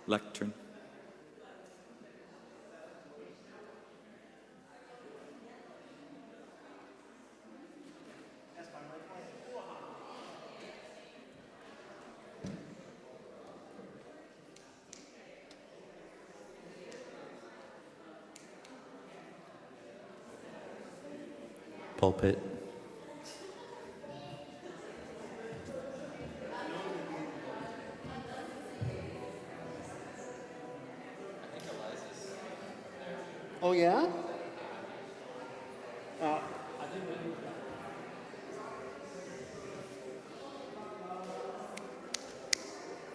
lectern, pulpit, Oh, yeah?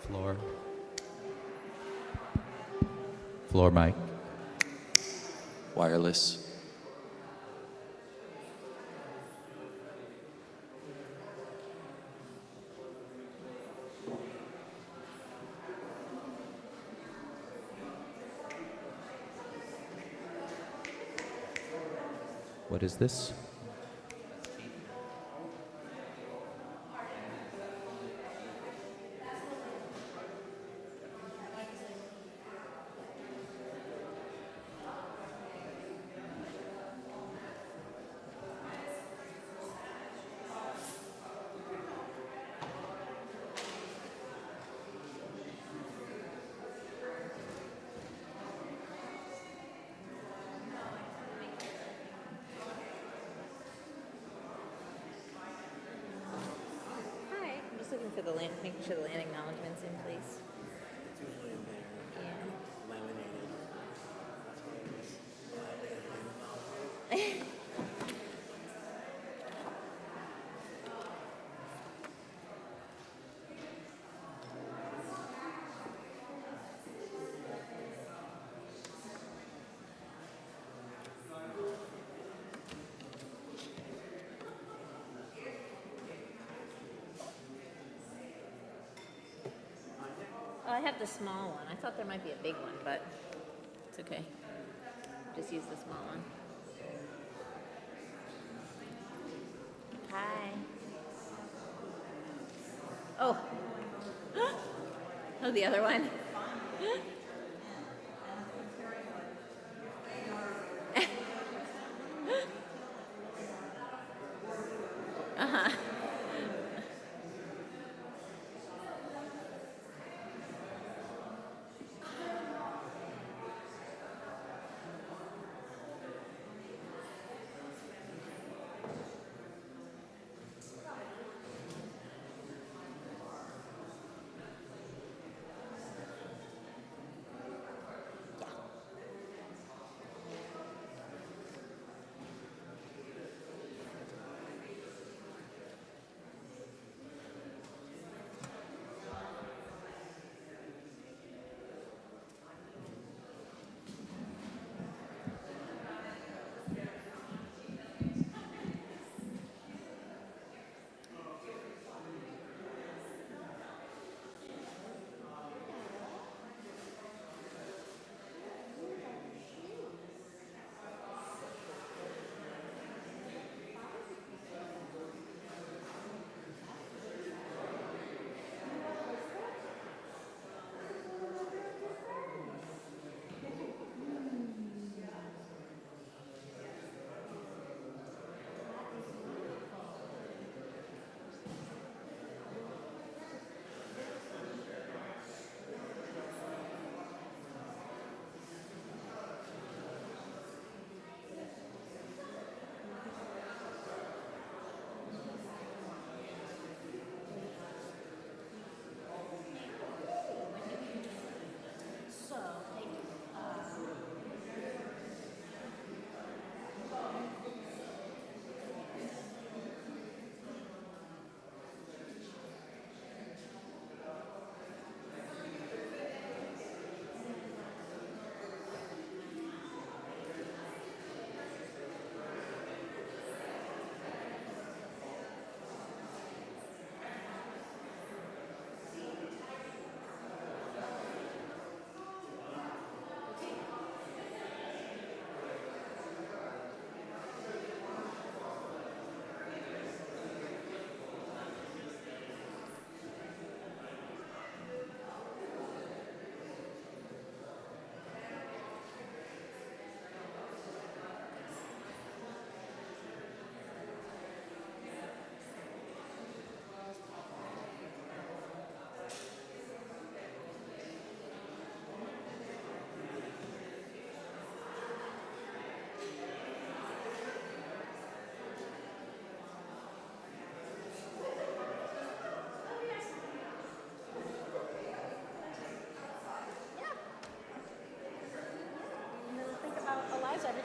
floor, floor mic, wireless, what is this? Hi, I'm just looking for the land, making sure the land acknowledgement's in place. It's usually in there, Yeah. laminated. Oh, I have the small one. I thought there might be a big one, but it's okay. Just use the small one. Hi. Oh. Oh, the other one. Uh-huh.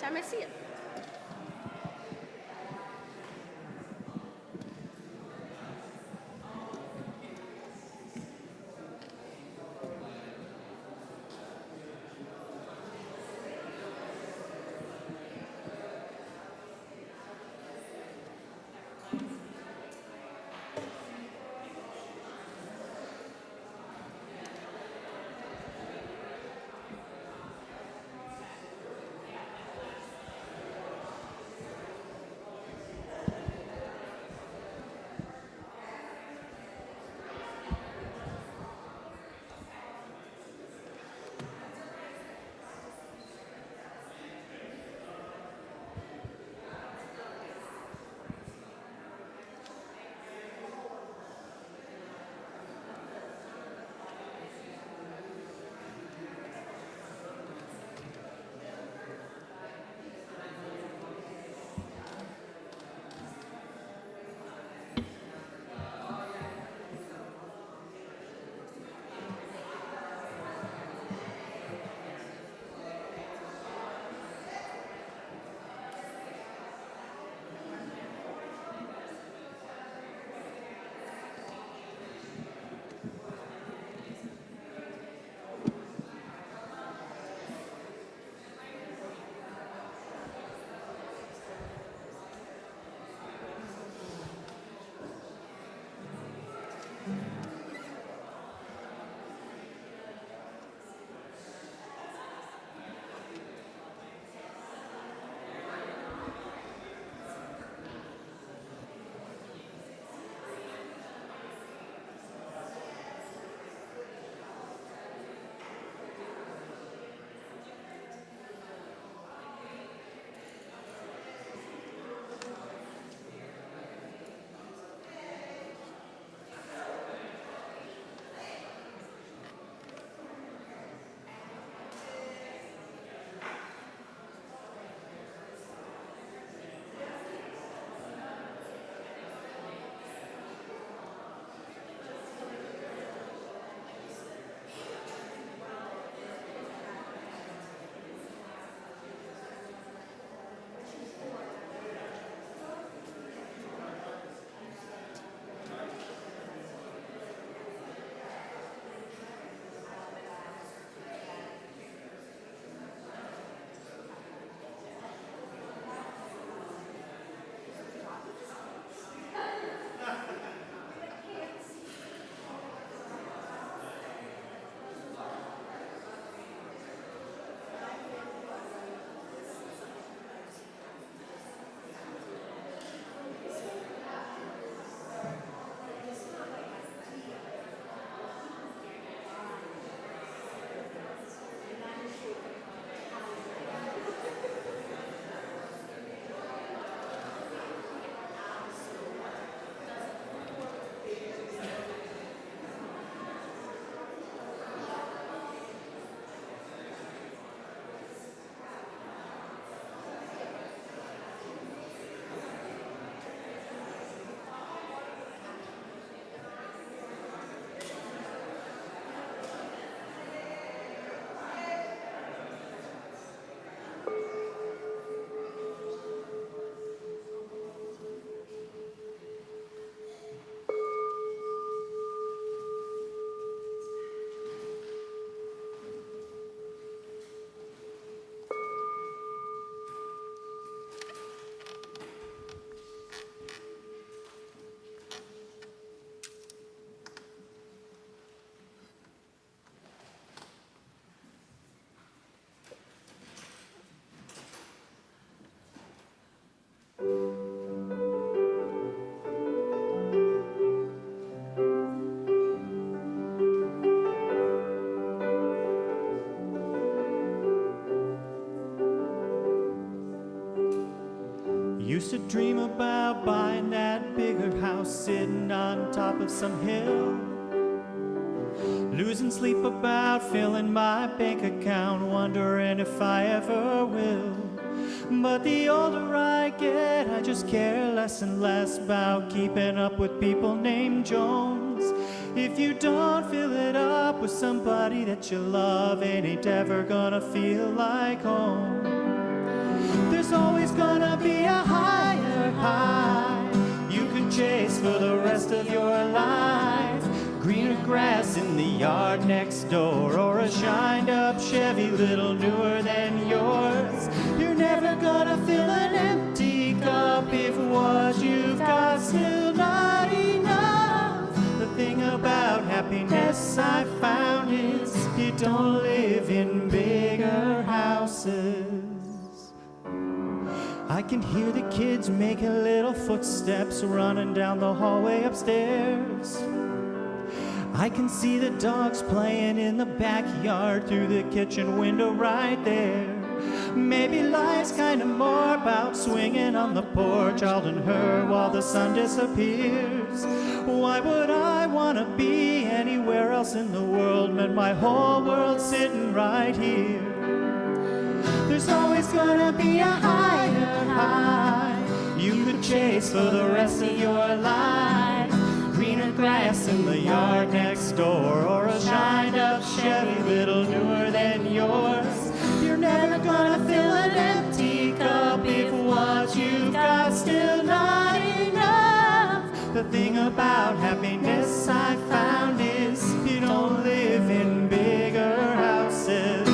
time I see it. Used to dream about buying that bigger house sitting on top of some hill. Losing sleep about filling my bank account, wondering if I ever will. But the older I get, I just care less and less about keeping up with people named Jones. If you don't fill it up with somebody that you love, it ain't ever gonna feel like home. There's always gonna be a higher high you could chase for the rest of your life. Greener grass in the yard next door, or a shined up Chevy little newer than yours. You're never gonna fill an empty cup if what you've got still not enough. The thing about happiness I found is you don't live in bigger houses. I can hear the kids making little footsteps running down the hallway upstairs. I can see the dogs playing in the backyard through the kitchen window right there. Maybe life's kind of more about swinging on the porch, all in her while the sun disappears. Why would I want to be anywhere else in the world when my whole world's sitting right here? There's always gonna be a higher high you could chase for the rest of your life. Greener grass in the yard next door, or a shined up Chevy little newer than yours. You're never gonna fill an empty cup if what you've got still not enough. The thing about happiness I found is you don't live in bigger houses.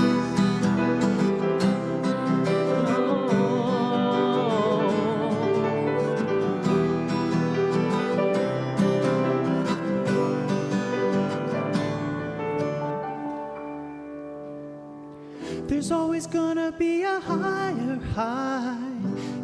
There's always gonna be a higher high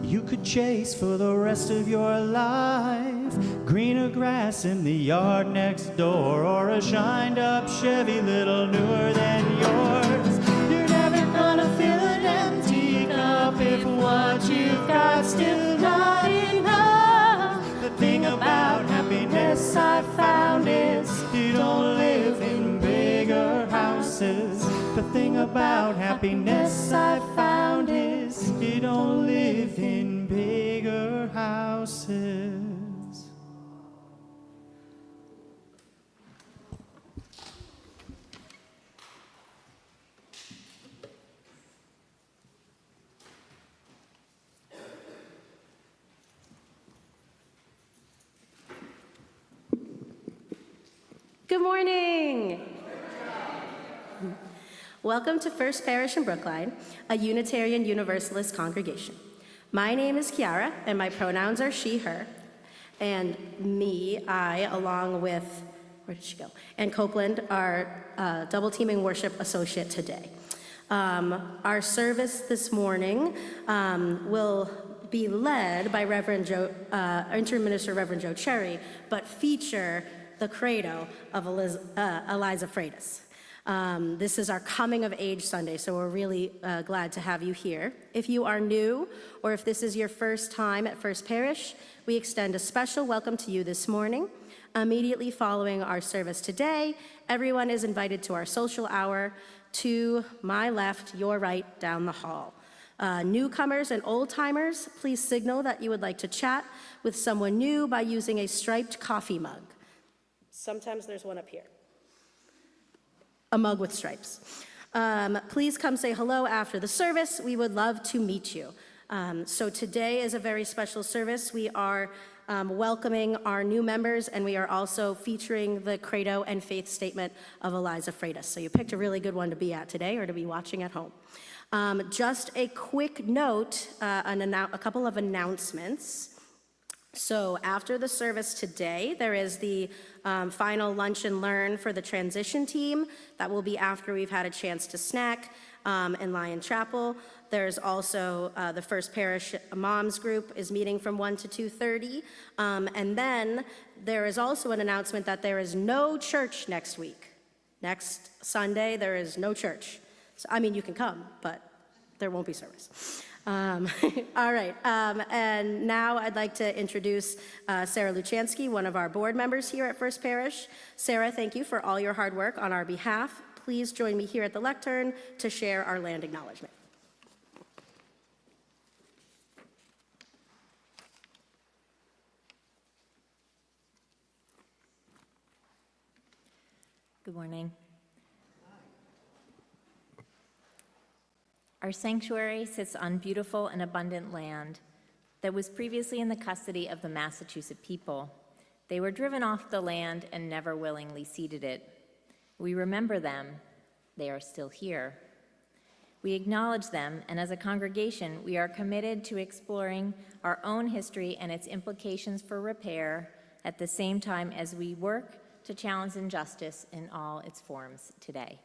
you could chase for the rest of your life. Greener grass in the yard next door, or a shined up Chevy little newer than yours. You're never gonna fill an empty cup if what you've got still not enough. The thing about happiness I found is you don't live in bigger houses. The thing about happiness I found is you don't live in bigger houses. Good morning. Welcome to First Parish in Brookline, a Unitarian Universalist congregation. My name is Kiara, and my pronouns are she, her, and me, I, along with, where did she go? Ann Copeland, are double teaming worship associate today. Our service this morning will be led by Interim Minister Reverend Joe Cherry, but feature the credo of Eliza Freitas. This is our Coming of Age Sunday, so we're really glad to have you here. If you are new, or if this is your first time at First Parish, we extend a special welcome to you this morning. Immediately following our service today, everyone is invited to our social hour to my left, your right, down the hall. Newcomers and old-timers, please signal that you would like to chat with someone new by using a striped coffee mug. Sometimes there's one up here. A mug with stripes. Please come say hello after the service. We would love to meet you. So today is a very special service. We are welcoming our new members, and we are also featuring the credo and faith statement of Eliza Freitas. So you picked a really good one to be at today or to be watching at home. Just a quick note, a couple of announcements. So after the service today, there is the final lunch and learn for the transition team. That will be after we've had a chance to snack in Lion Chapel. There's also the First Parish Moms Group is meeting from 1 to 2:30. And then there is also an announcement that there is no church next week. Next Sunday, there is no church. So, I mean, you can come, but there won't be service. All right, and now I'd like to introduce Sarah Luchansky, one of our board members here at First Parish. Sarah, thank you for all your hard work on our behalf. Please join me here at the lectern to share our land acknowledgement. Good morning. Our sanctuary sits on beautiful and abundant land that was previously in the custody of the Massachusetts people. They were driven off the land and never willingly ceded it. We remember them. They are still here. We acknowledge them, and as a congregation, we are committed to exploring our own history and its implications for repair at the same time as we work to challenge injustice in all its forms today.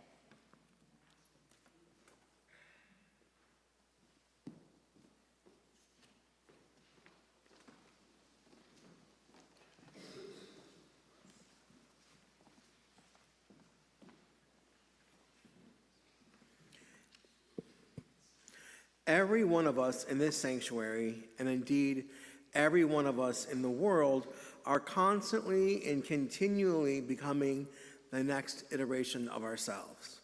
Every one of us in this sanctuary, and indeed every one of us in the world, are constantly and continually becoming the next iteration of ourselves.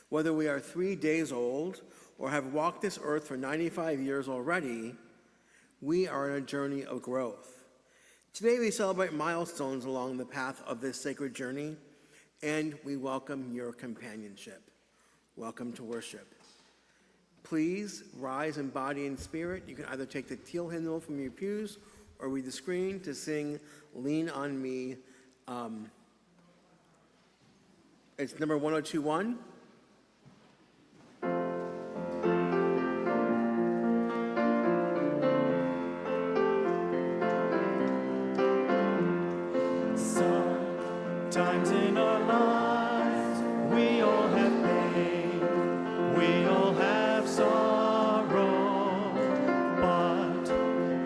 Whether we are 3 days old or have walked this earth for 95 years already, we are on a journey of growth. Today we celebrate milestones along the path of this sacred journey, and we welcome your companionship. Welcome to worship. Please rise in body and spirit. You can either take the teal hymnal from your pews or read the screen to sing Lean on Me. It's number 1021. Sometimes in our lives, we all have pain, we all have sorrow, but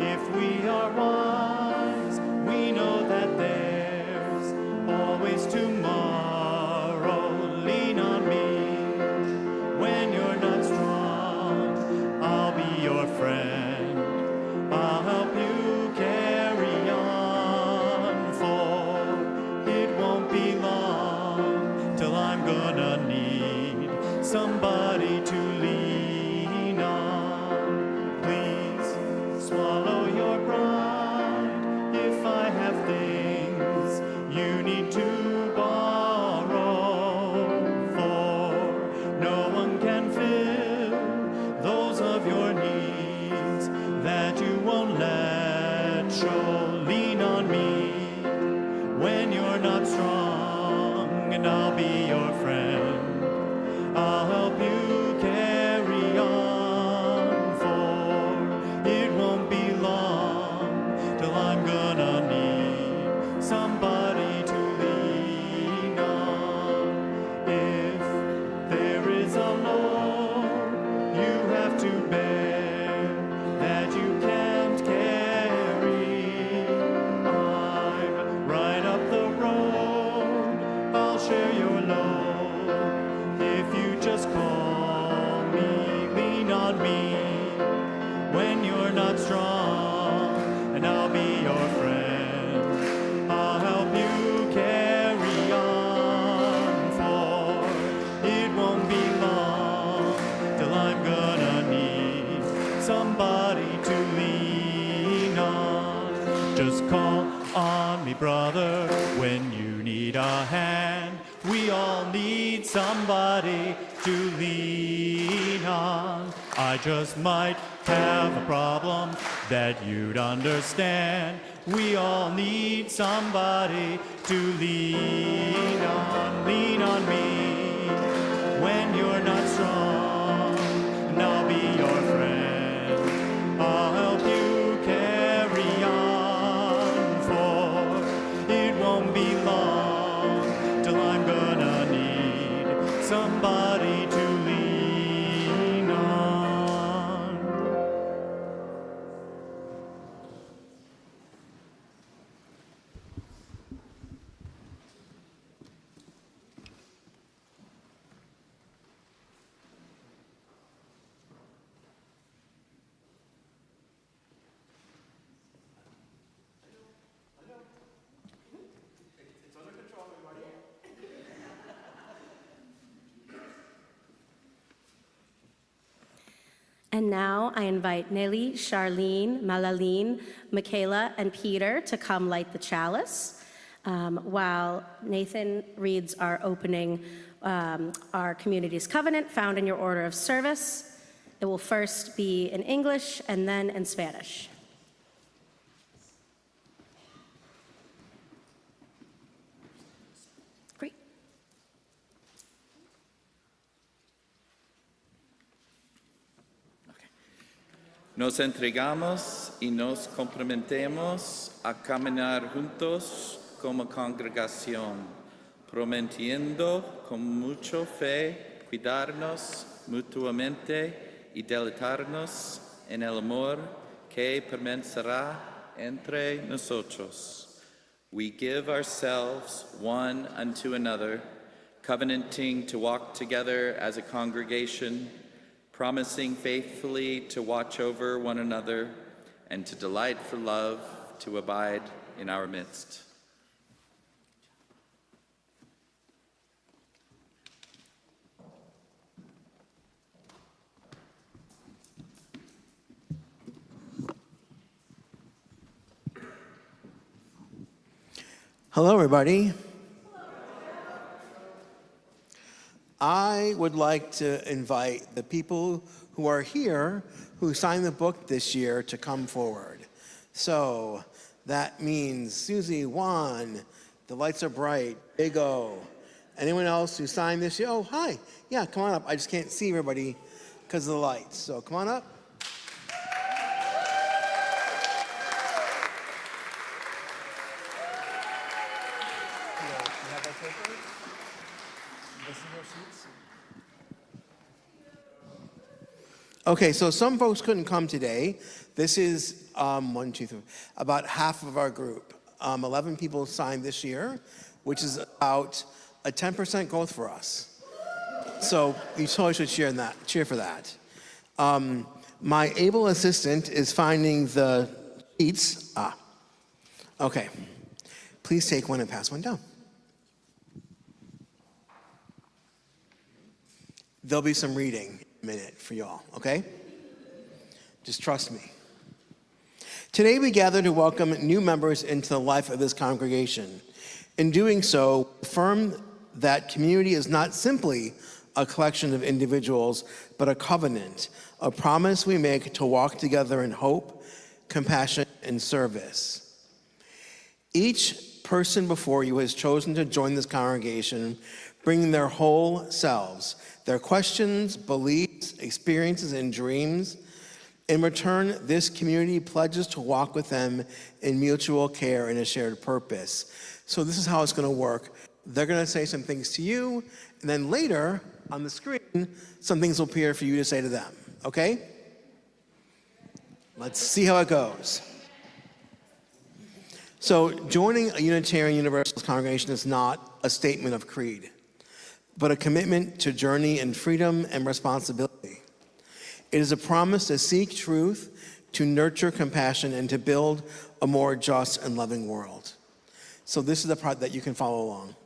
if we are wise, we know that there's always tomorrow. Lean on me when you're not strong, I'll be your friend, I'll help you carry on, for it won't be long till I'm gonna need somebody to lean on. Please swallow your pride if I have things you need to borrow, for no one can fill those of your needs that you won't let show. Lean on me when you're not strong, and I'll be your friend. I'll help you carry on, for it won't be long till I'm gonna need somebody to lean on. If there is a load you have to bear that you can't carry, I'm right up the road, I'll share your load. If you just call me, lean on me when you're not strong, and I'll be your friend. I'll help you carry on, for it won't be long till I'm gonna need somebody to lean on. Just call on me, brother, when you need a hand. We all need somebody to lean on. I just might have a problem that you'd understand. We all need somebody to lean on. Lean on me when you're not strong, and I'll be your friend. I'll help you carry on, for it won't be long till I'm gonna need somebody to lean on. And now I invite Nelly, Charlene, Malaline, Michaela, and Peter to come light the chalice while Nathan reads our opening our community's covenant found in your order of service. It will first be in English and then in Spanish. Great. Nos entregamos y nos comprometemos a caminar juntos como congregación, prometiendo con mucha fe cuidarnos mutuamente y deleitarnos en el amor que permanecerá entre nosotros. We give ourselves one unto another, covenanting to walk together as a congregation, promising faithfully to watch over one another and to delight for love to abide in our midst. Hello, everybody. I would like to invite the people who are here who signed the book this year to come forward. So that means Susie, Juan, the lights are bright, Big O. Anyone else who signed this year? Oh, hi. Yeah, come on up. I just can't see everybody because of the lights. So come on up. Okay, so some folks couldn't come today. This is about half of our group. 11 people signed this year, which is about a 10% growth for us. So you totally should cheer for that. My able assistant is finding the sheets. Okay. Please take one and pass one down. There'll be some reading in a minute for y'all, okay? Just trust me. Today we gather to welcome new members into the life of this congregation. In doing so, affirm that community is not simply a collection of individuals, but a covenant, a promise we make to walk together in hope, compassion, and service. Each person before you has chosen to join this congregation, bringing their whole selves, their questions, beliefs, experiences, and dreams. In return, this community pledges to walk with them in mutual care and a shared purpose. So this is how it's going to work. They're going to say some things to you, and then later on the screen, some things will appear for you to say to them, okay? Let's see how it goes. So joining a Unitarian Universalist congregation is not a statement of creed, but a commitment to journey in freedom and responsibility. It is a promise to seek truth, to nurture compassion, and to build a more just and loving world. So this is the part that you can follow along.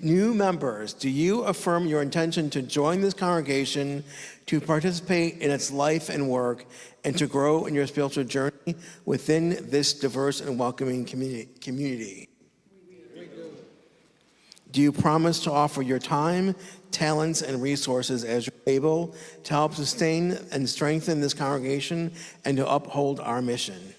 New members, do you affirm your intention to join this congregation, to participate in its life and work, and to grow in your spiritual journey within this diverse and welcoming community? Do you promise to offer your time, talents, and resources as you're able to help sustain and strengthen this congregation and to uphold our mission?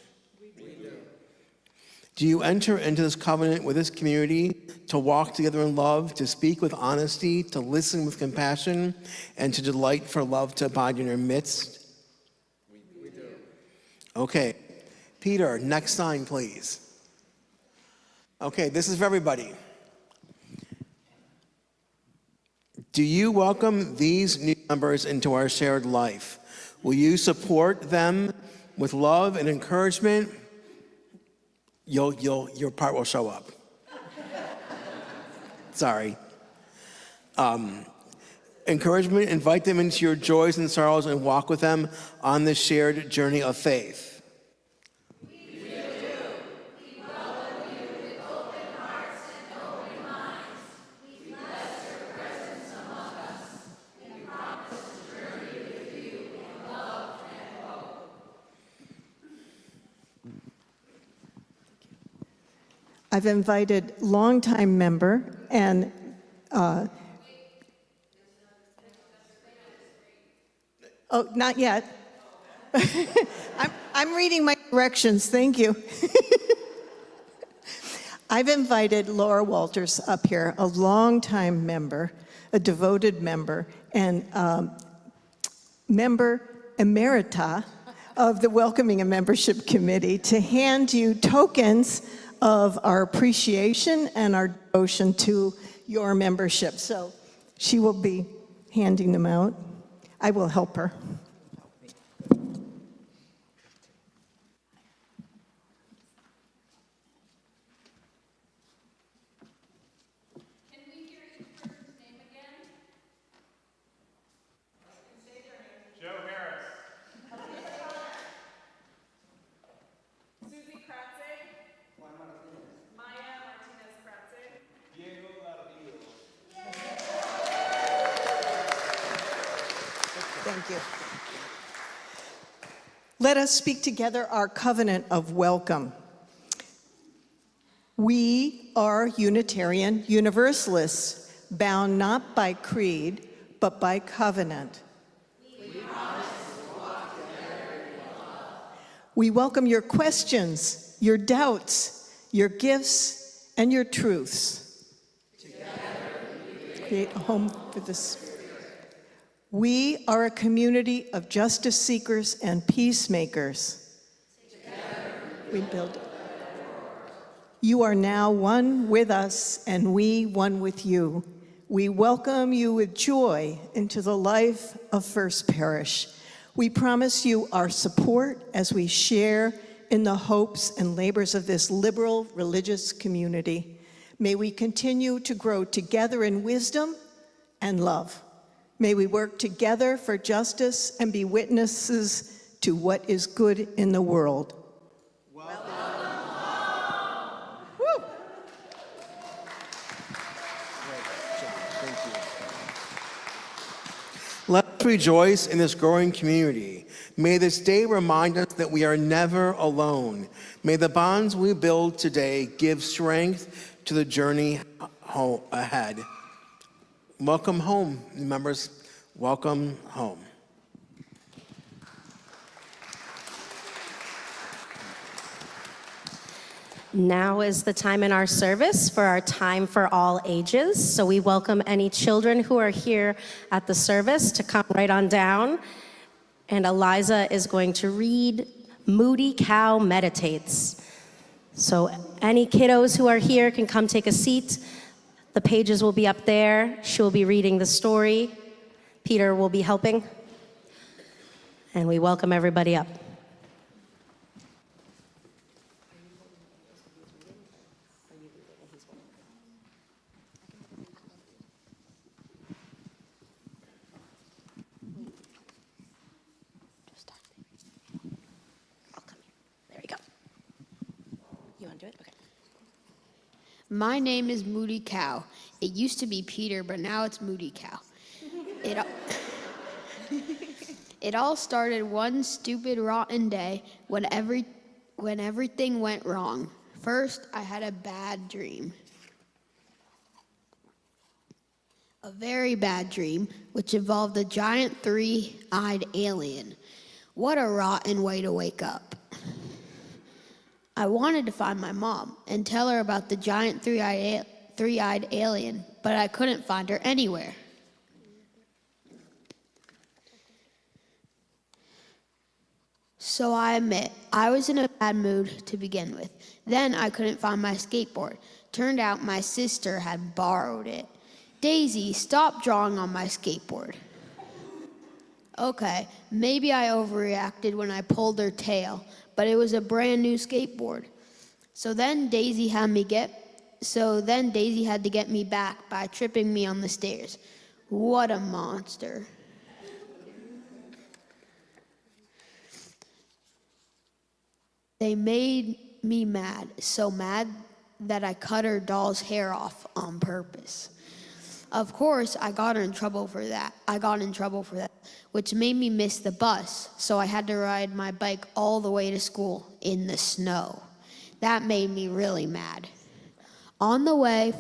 Do you enter into this covenant with this community to walk together in love, to speak with honesty, to listen with compassion, and to delight for love to abide in your midst? We do. Okay. Peter, next sign, please. Okay, this is for everybody. Do you welcome these new members into our shared life? Will you support them with love and encouragement? Your part will show up. Sorry. Encouragement, invite them into your joys and sorrows and walk with them on this shared journey of faith. I've invited longtime member and Oh, not yet. I'm reading my directions, thank you. I've invited Laura Walters up here, a longtime member, a devoted member, and member emerita of the Welcoming and Membership Committee, to hand you tokens of our appreciation and our devotion to your membership. So she will be handing them out. I will help her. Thank you. Let us speak together our covenant of welcome. We are Unitarian Universalists, bound not by creed, but by covenant. We welcome your questions, your doubts, your gifts, and your truths. Create a home for this. We are a community of justice seekers and peacemakers. We build. You are now one with us, and we one with you. We welcome you with joy into the life of First Parish. We promise you our support as we share in the hopes and labors of this liberal religious community. May we continue to grow together in wisdom and love. May we work together for justice and be witnesses to what is good in the world. Welcome. Woo. Thank you. Let us rejoice in this growing community. May this day remind us that we are never alone. May the bonds we build today give strength to the journey ahead. Welcome home, members. Welcome home. Now is the time in our service for our time for all ages. So we welcome any children who are here at the service to come right on down. And Eliza is going to read Moody Cow Meditates. So any kiddos who are here can come take a seat. The pages will be up there. She'll be reading the story. Peter will be helping. And we welcome everybody up. There you go. You want to do it? Okay. My name is Moody Cow. It used to be Peter, but now it's Moody Cow. It all started one stupid, rotten day when everything went wrong. First, I had a bad dream. A very bad dream, which involved a giant three-eyed alien. What a rotten way to wake up. I wanted to find my mom and tell her about the giant three-eyed alien, but I couldn't find her anywhere. So I admit, I was in a bad mood to begin with. Then I couldn't find my skateboard. Turned out my sister had borrowed it. Daisy, stop drawing on my skateboard. Okay, maybe I overreacted when I pulled her tail, but it was a brand new skateboard. So then Daisy had to get me back by tripping me on the stairs. What a monster. They made me mad, so mad that I cut her doll's hair off on purpose. Of course, I got in trouble for that, which made me miss the bus, so I had to ride my bike all the way to school in the snow. That made me really mad. On the way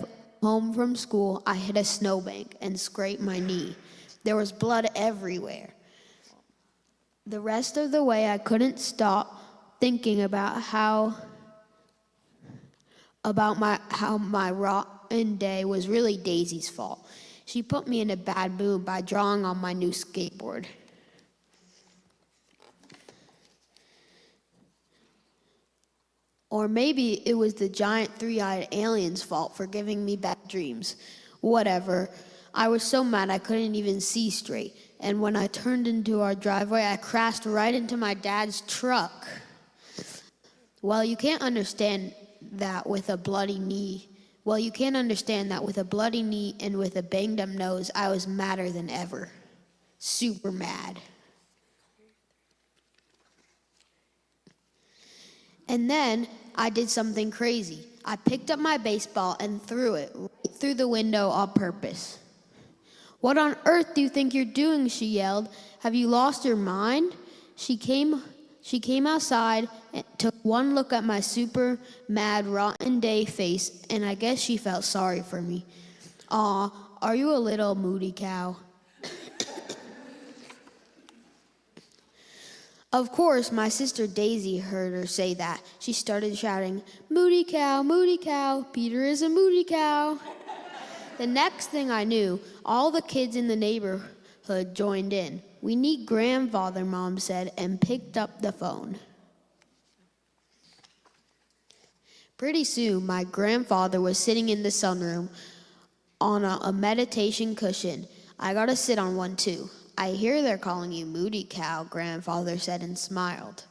home from school, I hit a snowbank and scraped my knee. There was blood everywhere. The rest of the way, I couldn't stop thinking about how my rotten day was really Daisy's fault. She put me in a bad mood by drawing on my new skateboard. Or maybe it was the giant three-eyed alien's fault for giving me bad dreams. Whatever. I was so mad I couldn't even see straight. And when I turned into our driveway, I crashed right into my dad's truck. Well, you can't understand that with a bloody knee. Well, you can't understand that with a bloody knee and with a banged-up nose, I was madder than ever. Super mad. And then I did something crazy. I picked up my baseball and threw it right through the window on purpose. "What on earth do you think you're doing?" she yelled. "Have you lost your mind?" She came outside and took one look at my super mad, rotten day face, and I guess she felt sorry for me. "Aw, are you a little moody cow?" Of course, my sister Daisy heard her say that. She started shouting, "Moody cow, Peter is a moody cow." The next thing I knew, all the kids in the neighborhood joined in. "We need grandfather," Mom said, and picked up the phone. Pretty soon, my grandfather was sitting in the sunroom on a meditation cushion. I got to sit on one too. "I hear they're calling you Moody Cow," Grandfather said and smiled.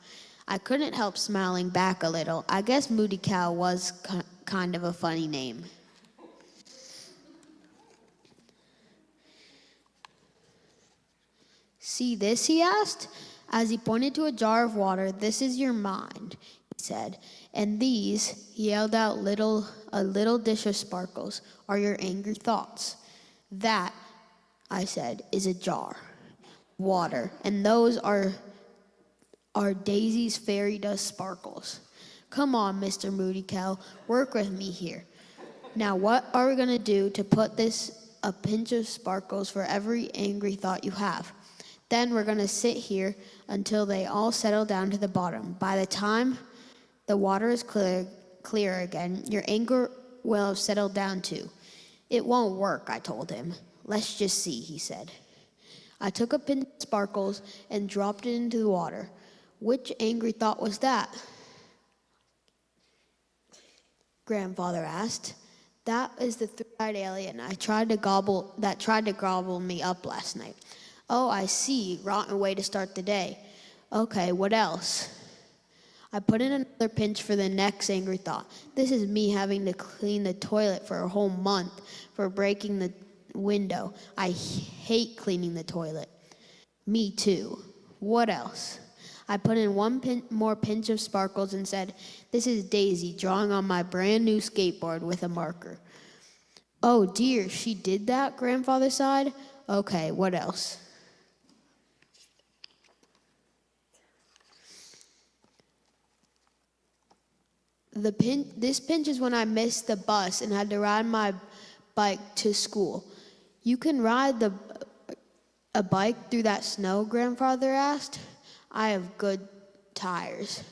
I couldn't help smiling back a little. I guess Moody Cow was kind of a funny name. "See this?" he asked. As he pointed to a jar of water. "This is your mind," he said. "And these," he held out a little dish of sparkles, "are your angry thoughts." "That," I said, "is a jar. Water. And those are Daisy's fairy dust sparkles. Come on, Mr. Moody Cow, work with me here. Now what are we going to do to put a pinch of sparkles for every angry thought you have? Then we're going to sit here until they all settle down to the bottom. By the time the water is clear again, your anger will have settled down too." "It won't work," I told him. "Let's just see," he said. I took a pinch of sparkles and dropped it into the water. "Which angry thought was that?" Grandfather asked. "That is the three-eyed alien that tried to gobble me up last night." "Oh, I see. Rotten way to start the day. Okay, what else?" I put in another pinch for the next angry thought. "This is me having to clean the toilet for a whole month for breaking the window. I hate cleaning the toilet." "Me too. What else?" I put in one more pinch of sparkles and said, "This is Daisy drawing on my brand new skateboard with a marker." "Oh dear, she did that?" Grandfather sighed. "Okay, what else?" This pinch is when I missed the bus and had to ride my bike to school. "You can ride a bike through that snow?" Grandfather asked. "I have good tires."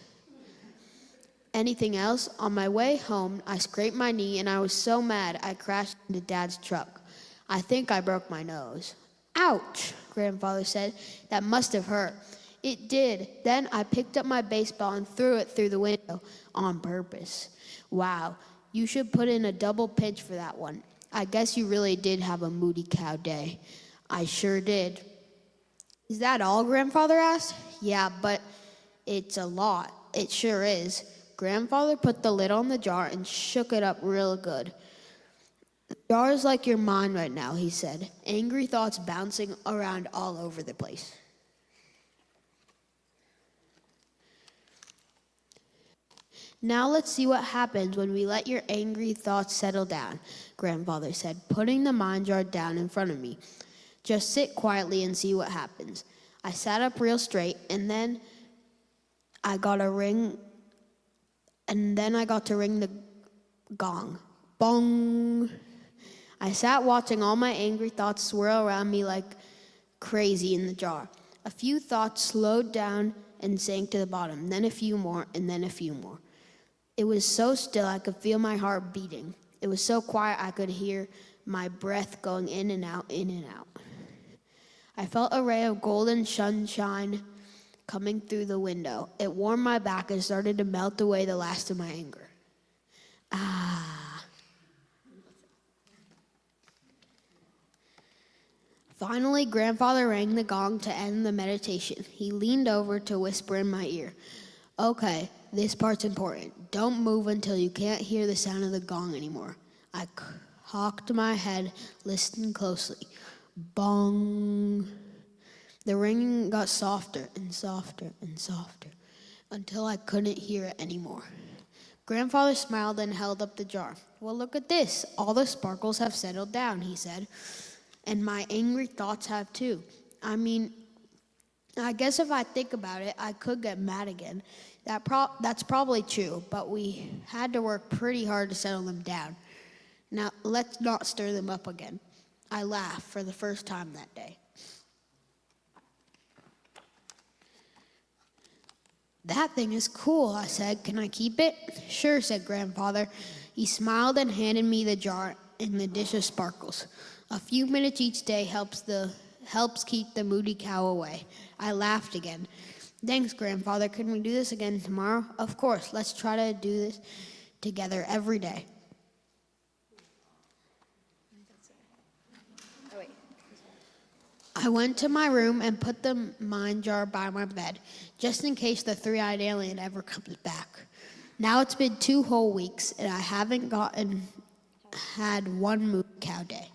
"Anything else?" On my way home, I scraped my knee and I was so mad I crashed into Dad's truck. I think I broke my nose. "Ouch," Grandfather said. "That must have hurt." "It did. Then I picked up my baseball and threw it through the window on purpose." "Wow, you should put in a double pinch for that one. I guess you really did have a moody cow day." "I sure did." "Is that all?" Grandfather asked. "Yeah, but it's a lot." "It sure is." Grandfather put the lid on the jar and shook it up real good. "The jar is like your mind right now," he said. "Angry thoughts bouncing around all over the place." "Now let's see what happens when we let your angry thoughts settle down," Grandfather said, putting the mind jar down in front of me. "Just sit quietly and see what happens." I sat up real straight, and then I got to ring the gong. Bong! I sat watching all my angry thoughts swirl around me like crazy in the jar. A few thoughts slowed down and sank to the bottom, then a few more, and then a few more. It was so still I could feel my heart beating. It was so quiet I could hear my breath going in and out, in and out. I felt a ray of golden sunshine coming through the window. It warmed my back and started to melt away the last of my anger. Finally, Grandfather rang the gong to end the meditation. He leaned over to whisper in my ear, "Okay, this part's important. Don't move until you can't hear the sound of the gong anymore." I cocked my head, listening closely. Bong. The ringing got softer and softer and softer until I couldn't hear it anymore. Grandfather smiled and held up the jar. "Well, look at this. All the sparkles have settled down," he said. "And my angry thoughts have too. I mean, I guess if I think about it, I could get mad again. That's probably true, but we had to work pretty hard to settle them down. Now, let's not stir them up again." I laughed for the first time that day. "That thing is cool," I said. "Can I keep it?" "Sure," said Grandfather. He smiled and handed me the jar and the dish of sparkles. A few minutes each day helps keep the moody cow away. I laughed again. "Thanks, Grandfather. Can we do this again tomorrow?" "Of course. Let's try to do this together every day." I went to my room and put the mine jar by my bed, just in case the three-eyed alien ever comes back. Now it's been 2 whole weeks, and I haven't had one moody cow day.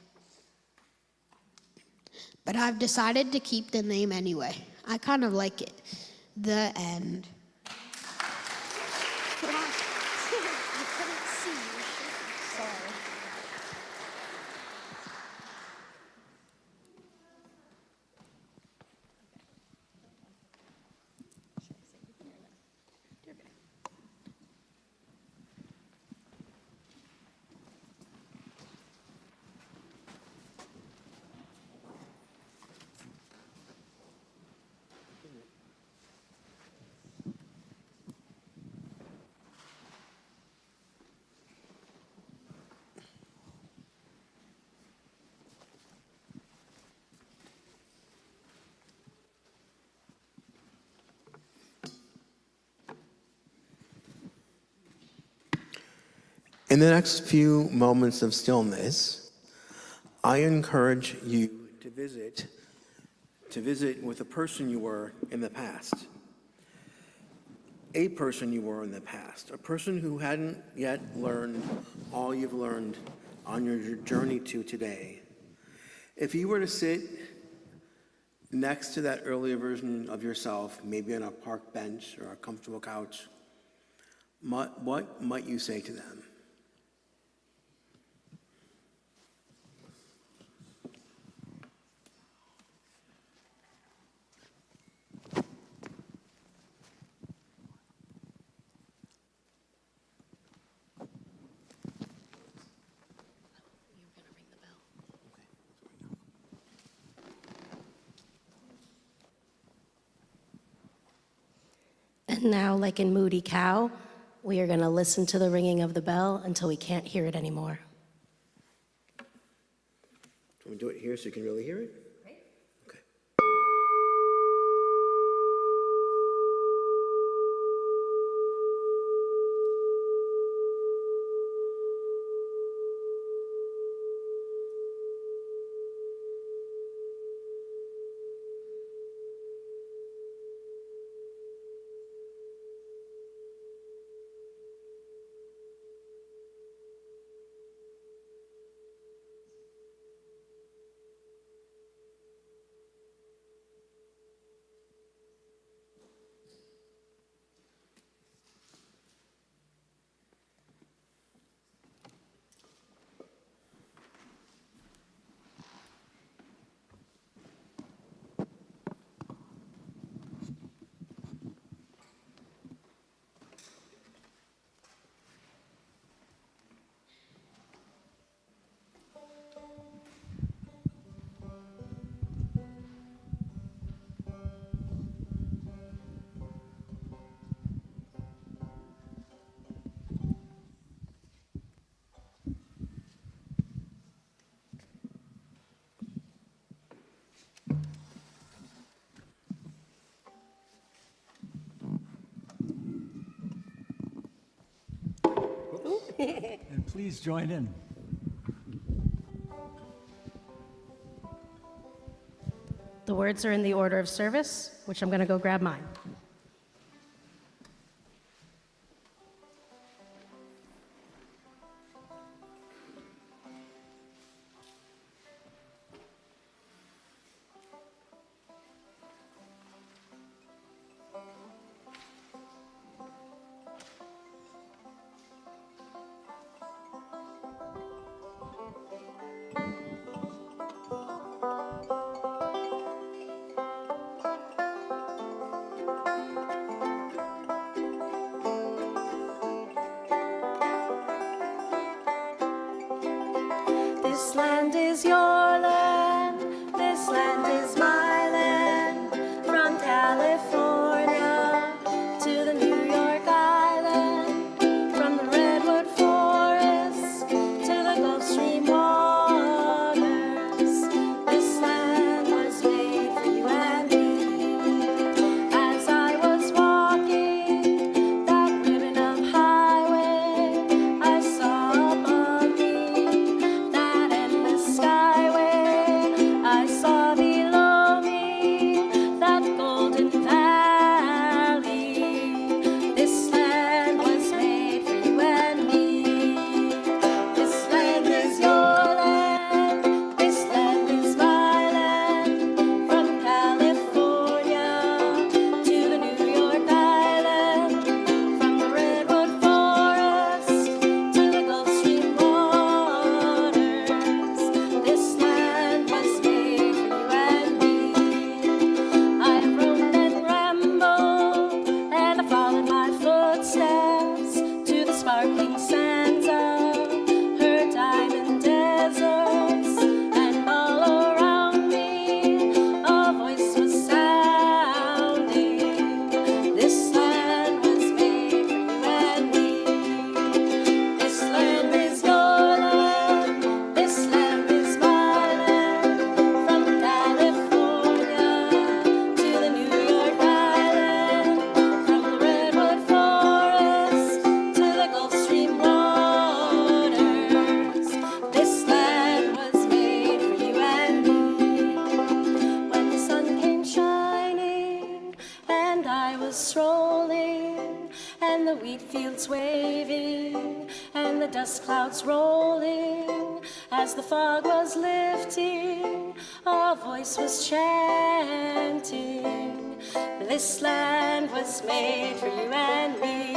But I've decided to keep the name anyway. I kind of like it. The end. In the next few moments of stillness, I encourage you to visit with a person you were in the past. A person you were in the past, a person who hadn't yet learned all you've learned on your journey to today. If you were to sit next to that earlier version of yourself, maybe on a park bench or a comfortable couch, what might you say to them? And now, like in Moody Cow, we are going to listen to the ringing of the bell until we can't hear it anymore. Can we do it here so you can really hear it? Okay. And please join in. The words are in the order of service, which I'm going to go grab mine. This land is your land, this land is my land. From California to the New York Island, from the Redwood Forest to the Gulf Stream waters. This land was made for you and me. As I was walking that ribbon of highway, I saw above me that endless skyway. I saw below me that golden valley. This land was made for you and me. This land is your land, this land is my land. From California to the New York Island, from the Redwood Forest to the Gulf Stream waters. This land was made for you and me. I have roamed and rambled, and I followed my footsteps to the sparkling sands of her diamond deserts. And all around me a voice was sounding. This land was made for you and me. This land is your land, this land is my land. From California to the New York Island, from the Redwood Forest to the Gulf Stream waters. This land was made for you and me. When the sun came shining and I was strolling, and the wheat fields waving and the dust clouds rolling, as the fog was lifting, a voice was chanting. This land was made for you and me.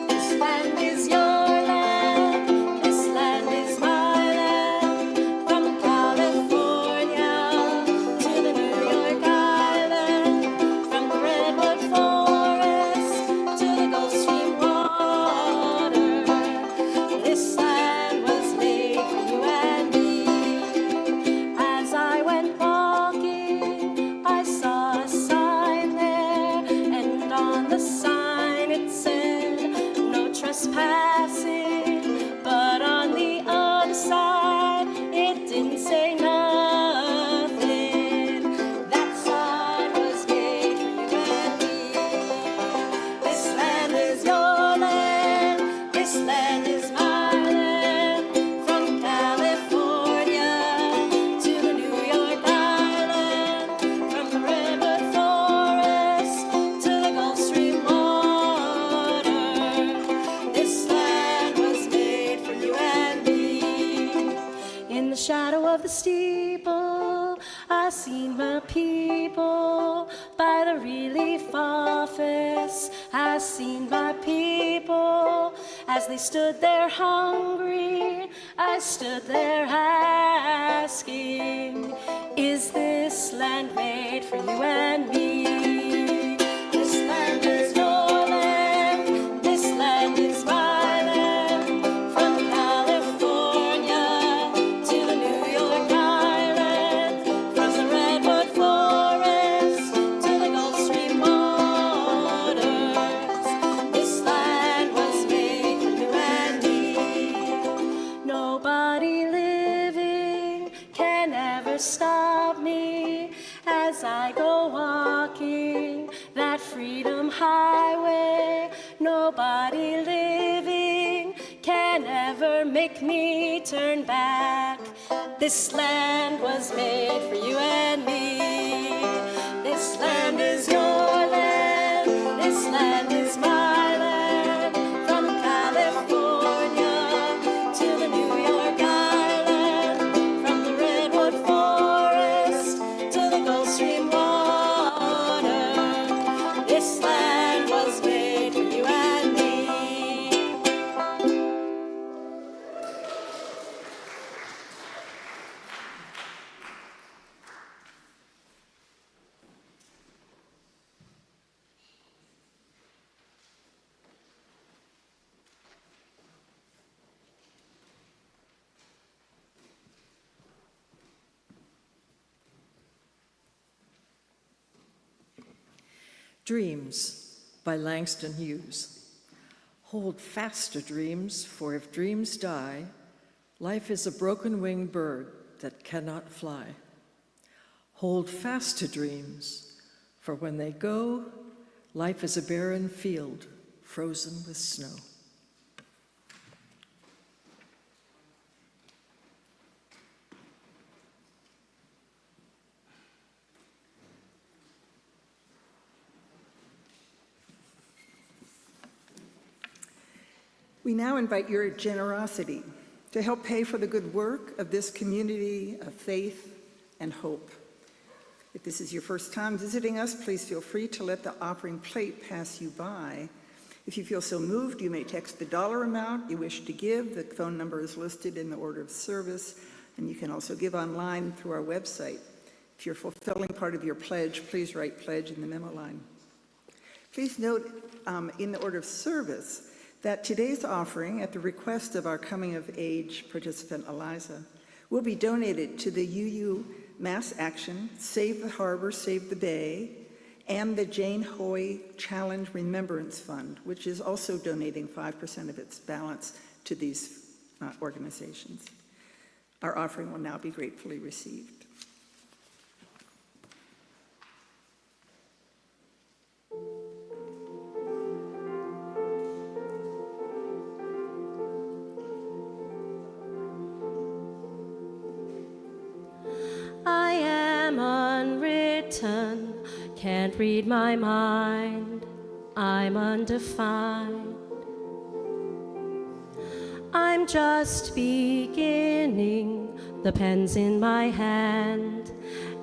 This land is your land, this land is my land. From California to the New York Island, from the Redwood Forest to the Gulf Stream water. This land was made for you and me. As I went walking, I saw a sign there, and on the sign it said, "No trespassing." But on the other side, it didn't say nothing. That sign was made for you and me. This land is your land, this land is my land. From California to the New York Island, from the Redwood Forest to the Gulf Stream water. This land was made for you and me. In the shadow of the steeple, I seen my people. By the relief office, I seen my people. As they stood there hungry, I stood there asking, is this land made for you and me? This land is your land, this land is my land. From California to the New York Island, from the Redwood Forest to the Gulf Stream waters. This land was made for you and me. Nobody living can ever stop me as I go walking that freedom highway. Nobody living never make me turn back. This land was made for you and me. This land is your land. This land is my land. From California to the New York Island. From the Redwood Forest to the Gulf Stream water. This land was made for you and me. Dreams by Langston Hughes. Hold fast to dreams, for if dreams die, life is a broken-winged bird that cannot fly. Hold fast to dreams, for when they go, life is a barren field frozen with snow. We now invite your generosity to help pay for the good work of this community of faith and hope. If this is your first time visiting us, please feel free to let the offering plate pass you by. If you feel so moved, you may text the dollar amount you wish to give. The phone number is listed in the order of service, and you can also give online through our website. If you're fulfilling part of your pledge, please write pledge in the memo line. Please note in the order of service that today's offering, at the request of our coming of age participant Eliza, will be donated to the UU Mass Action, Save the Harbor, Save the Bay, and the Jane Hoy Challenge Remembrance Fund, which is also donating 5% of its balance to these organizations. Our offering will now be gratefully received. I am unwritten, can't read my mind, I'm undefined. I'm just beginning, the pen's in my hand,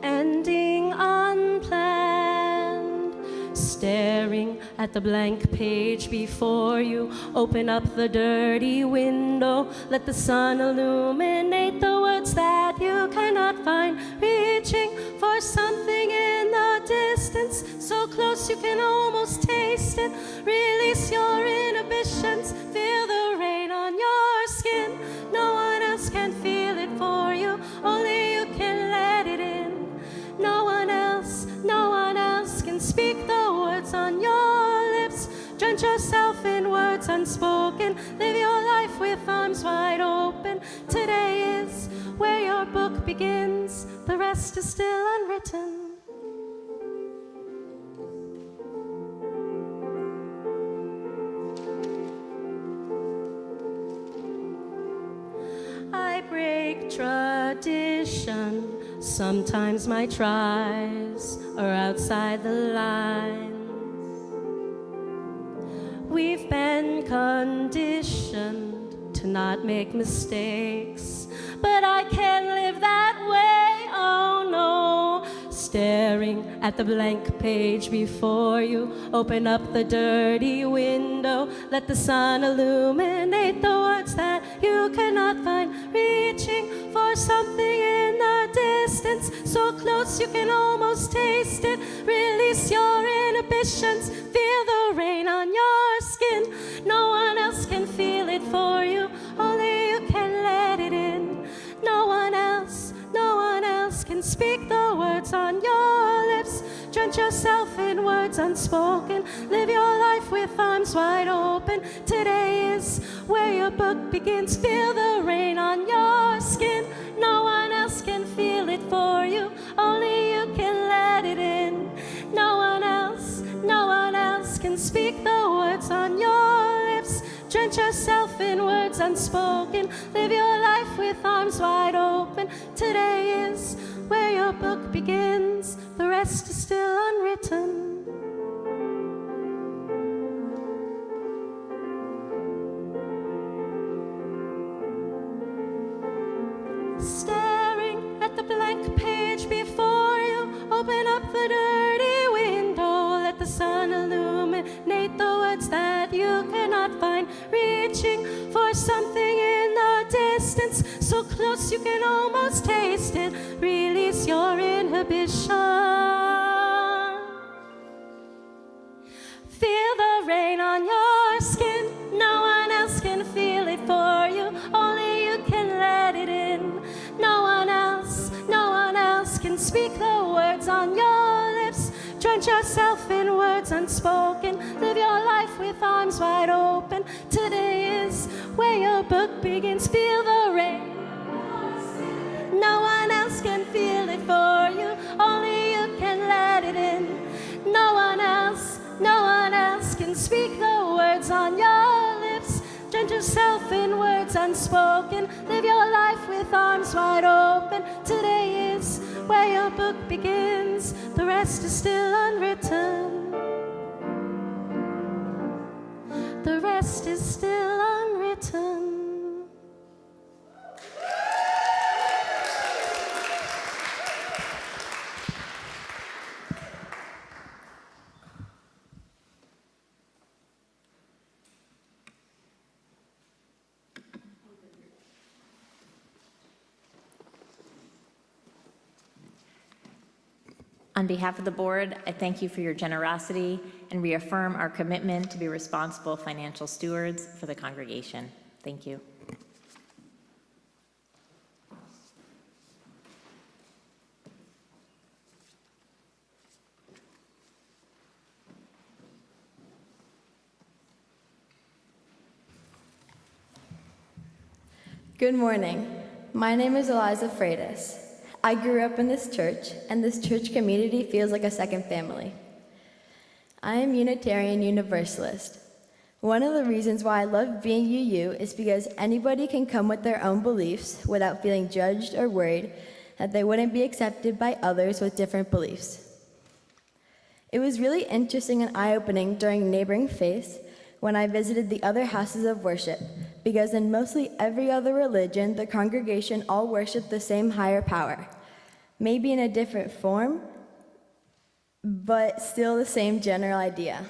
ending unplanned. Staring at the blank page before you, open up the dirty window, let the sun illuminate the words that you cannot find. Reaching for something in the distance, so close you can almost taste it. Release your inhibitions, feel the rain on your skin. No one else can feel it for you, only you can let it in. No one else can speak the words on your lips. Drench yourself in words unspoken, live your life with arms wide open. Today is where your book begins, the rest is still unwritten. I break tradition, sometimes my tries are outside the lines. We've been conditioned to not make mistakes, but I can't live that way, oh no. Staring at the blank page before you, open up the dirty window, let the sun illuminate the words that you cannot find. Reaching for something in the distance, so close you can almost taste it. Release your inhibitions, feel the rain on your skin. No one else can feel it for you, only you can let it in. No one else can speak the words on your lips. Drench yourself in words unspoken, live your life with arms wide open. Today is where your book begins, feel the rain on your skin. No one else can feel it for you, only you can let it in. No one else can speak the words on your lips. Drench yourself in words unspoken. Live your life with arms wide open. Today is where your book begins. The rest is still unwritten. Staring at the blank page before you, open up the dirty window. Let the sun illuminate the words that you cannot find. Reaching for something in the distance, so close you can almost taste it. Release your inhibition. Feel the rain on your skin. No one else can feel it for you. Only you can let it in. No one else can speak the words on your lips. Drench yourself in words unspoken. Live your life with arms wide open. Today is where your book begins. Feel the rain. No one else can feel it for you. Only you can let it in. No one else can speak the words on your lips. Drench yourself in words unspoken. Live your life with arms wide open. Today is where your book begins. The rest is still unwritten. The rest is still unwritten. On behalf of the board, I thank you for your generosity and reaffirm our commitment to be responsible financial stewards for the congregation. Thank you. Good morning. My name is Eliza Freitas. I grew up in this church, and this church community feels like a second family. I am Unitarian Universalist. One of the reasons why I love being UU is because anybody can come with their own beliefs without feeling judged or worried that they wouldn't be accepted by others with different beliefs. It was really interesting and eye-opening during Neighboring Faiths when I visited the other houses of worship, because in mostly every other religion, the congregation all worshiped the same higher power, maybe in a different form, but still the same general idea.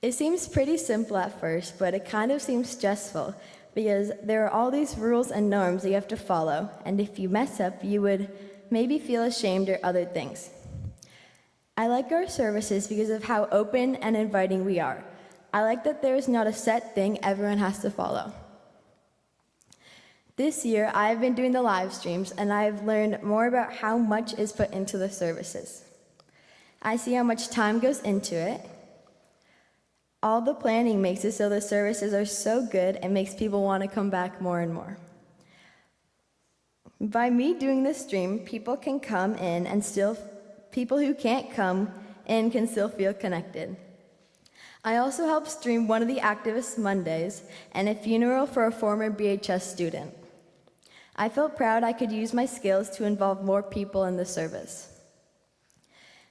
It seems pretty simple at first, but it kind of seems stressful because there are all these rules and norms that you have to follow, and if you mess up, you would maybe feel ashamed or other things. I like our services because of how open and inviting we are. I like that there is not a set thing everyone has to follow. This year, I've been doing the live streams, and I've learned more about how much is put into the services. I see how much time goes into it. All the planning makes it so the services are so good, it makes people want to come back more and more. By me doing this stream, people can come in and people who can't come in can still feel connected. I also helped stream one of the Activist Mondays and a funeral for a former BHS student. I felt proud I could use my skills to involve more people in the service.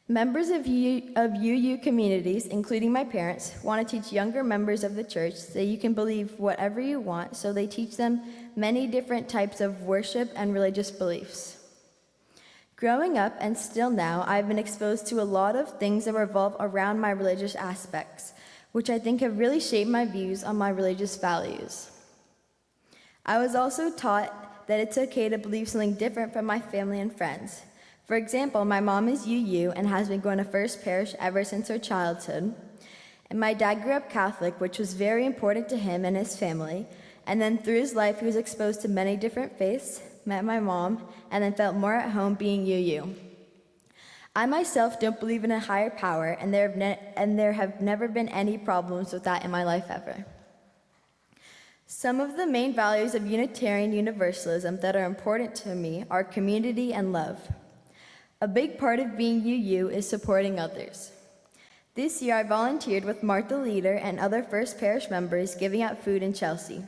Members of UU communities, including my parents, want to teach younger members of the church that you can believe whatever you want, so they teach them many different types of worship and religious beliefs. Growing up, and still now, I've been exposed to a lot of things that revolve around my religious aspects, which I think have really shaped my views on my religious values. I was also taught that it's okay to believe something different from my family and friends. For example, my mom is UU and has been going to First Parish ever since her childhood. And my dad grew up Catholic, which was very important to him and his family. And then through his life, he was exposed to many different faiths, met my mom, and then felt more at home being UU. I myself don't believe in a higher power, and there have never been any problems with that in my life ever. Some of the main values of Unitarian Universalism that are important to me are community and love. A big part of being UU is supporting others. This year, I volunteered with Martha Leader and other First Parish members giving out food in Chelsea.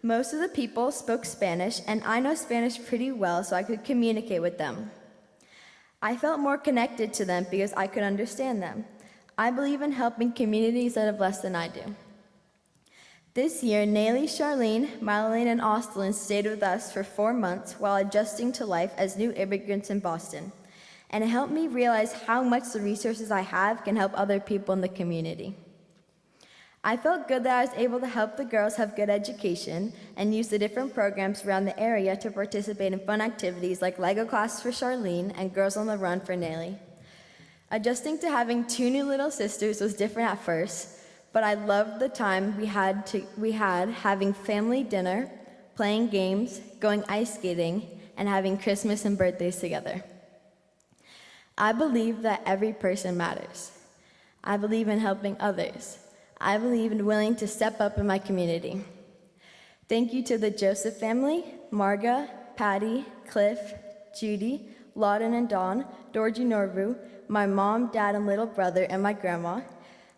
Most of the people spoke Spanish, and I know Spanish pretty well, so I could communicate with them. I felt more connected to them because I could understand them. I believe in helping communities that have less than I do. This year, Nayli, Charlene, Marlene, and Austin stayed with us for 4 months while adjusting to life as new immigrants in Boston. And it helped me realize how much the resources I have can help other people in the community. I felt good that I was able to help the girls have good education and use the different programs around the area to participate in fun activities like Lego class for Charlene and Girls on the Run for Nayli. Adjusting to having 2 new little sisters was different at first, but I loved the time we had having family dinner, playing games, going ice skating, and having Christmas and birthdays together. I believe that every person matters. I believe in helping others. I believe in willing to step up in my community. Thank you to the Joseph family, Marga, Patty, Cliff, Judy, Lawden and Dawn, Dorji Norvu, my mom, dad, and little brother, and my grandma,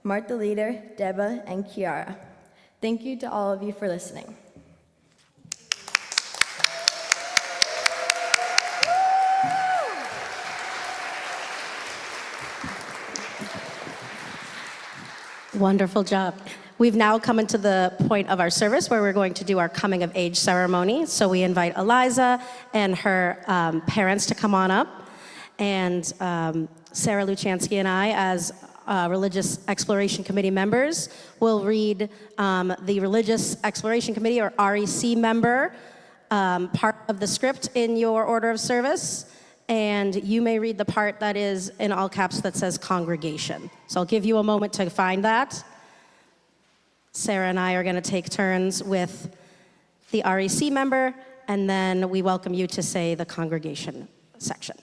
Martha Leader, Deba, and Kiara. Thank you to all of you for listening. Wonderful job. We've now come into the point of our service where we're going to do our coming of age ceremony. So we invite Eliza and her parents to come on up. And Sarah Luchansky and I, as Religious Exploration Committee members, will read the Religious Exploration Committee, or REC member, part of the script in your order of service. And you may read the part that is in all caps that says congregation. So I'll give you a moment to find that. Sarah and I are going to take turns with the REC member, and then we welcome you to say the congregation section.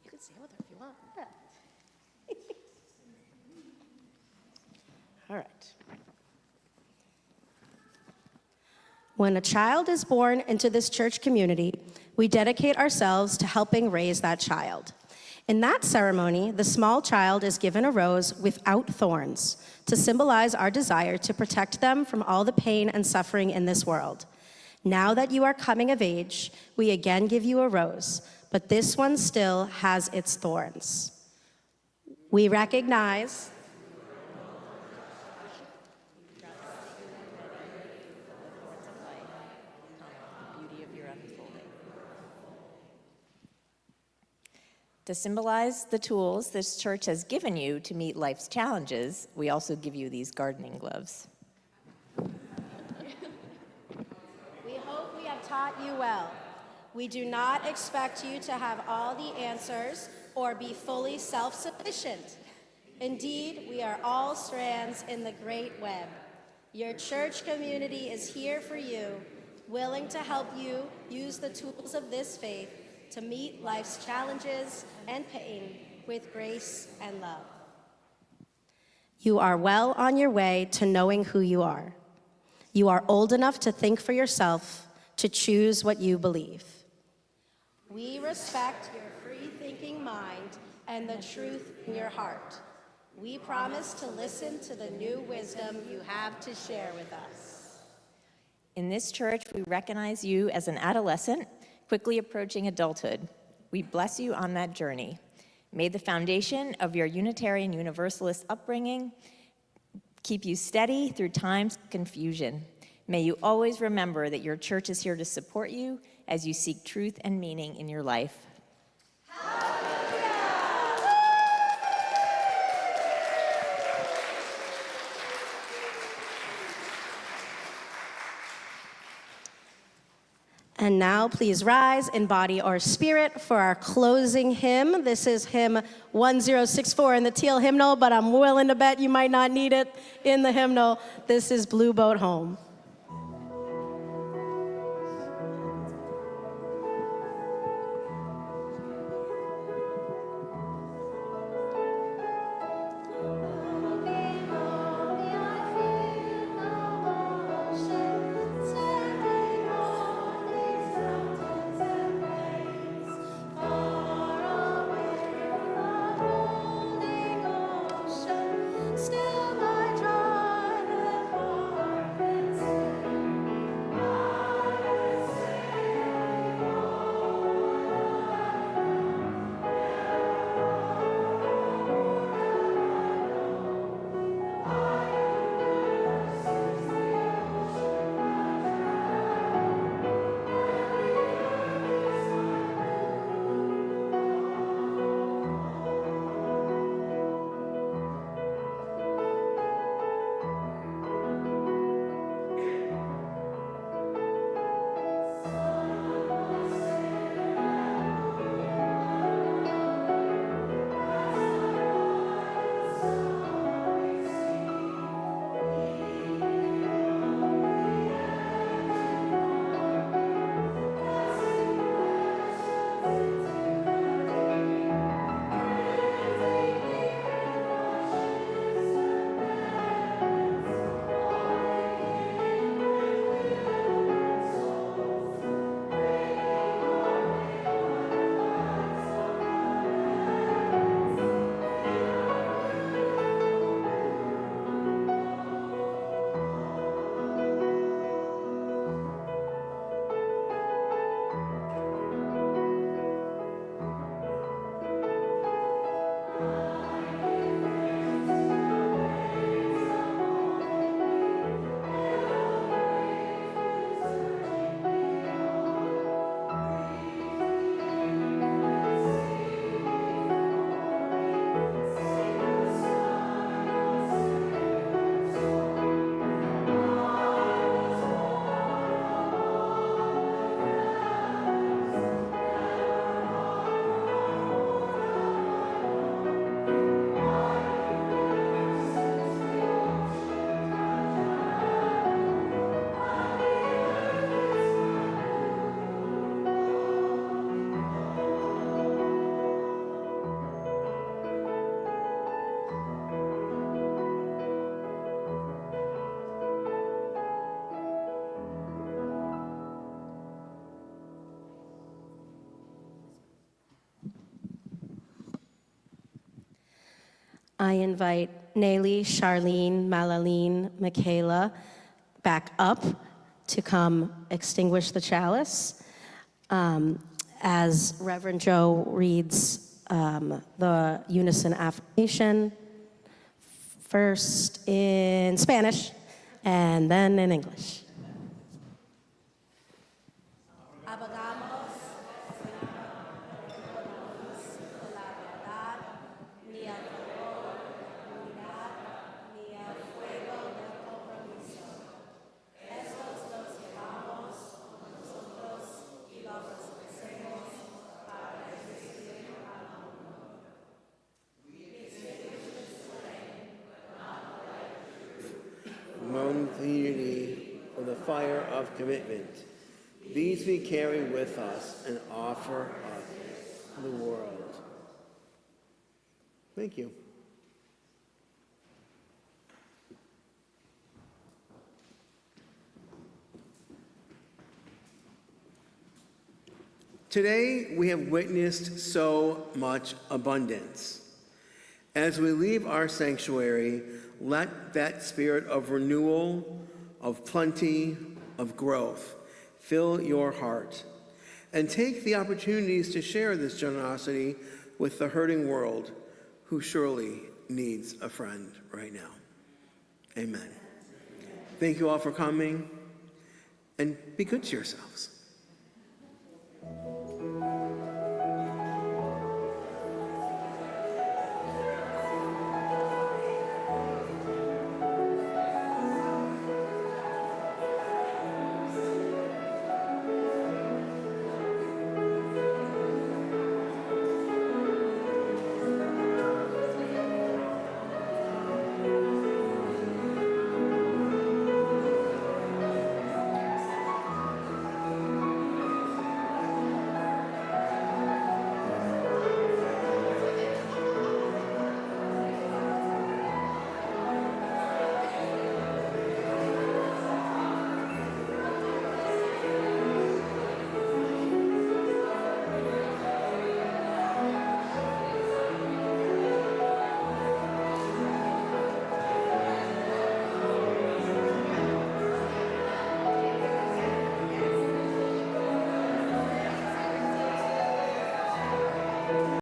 You can say with her if you want. Yeah. All right. When a child is born into this church community, we dedicate ourselves to helping raise that child. In that ceremony, the small child is given a rose without thorns to symbolize our desire to protect them from all the pain and suffering in this world. Now that you are coming of age, we again give you a rose, but this one still has its thorns. We recognize to symbolize the tools this church has given you to meet life's challenges, we also give you these gardening gloves. We hope we have taught you well. We do not expect you to have all the answers or be fully self-sufficient. Indeed, we are all strands in the great web. Your church community is here for you, willing to help you use the tools of this faith to meet life's challenges and pain with grace and love. You are well on your way to knowing who you are. You are old enough to think for yourself, to choose what you believe. We respect your free-thinking mind and the truth in your heart. We promise to listen to the new wisdom you have to share with us. In this church, we recognize you as an adolescent, quickly approaching adulthood. We bless you on that journey. May the foundation of your Unitarian Universalist upbringing keep you steady through times of confusion. May you always remember that your church is here to support you as you seek truth and meaning in your life. And now please rise in body or spirit for our closing hymn. This is hymn 1064 in the teal hymnal, but I'm willing to bet you might not need it in the hymnal. This is Blue Boat Home. Say I invite Nayli, Charlene, Malaline, Michaela back up to come extinguish the chalice as Reverend Joe reads the unison affirmation, first in Spanish and then in English. Among the unity of the fire of commitment. These we carry with us and offer up to the world. Thank you. Today, we have witnessed so much abundance. As we leave our sanctuary, let that spirit of renewal, of plenty, of growth fill your heart. And take the opportunities to share this generosity with the hurting world who surely needs a friend right now. Amen. Thank you all for coming, and be good to yourselves.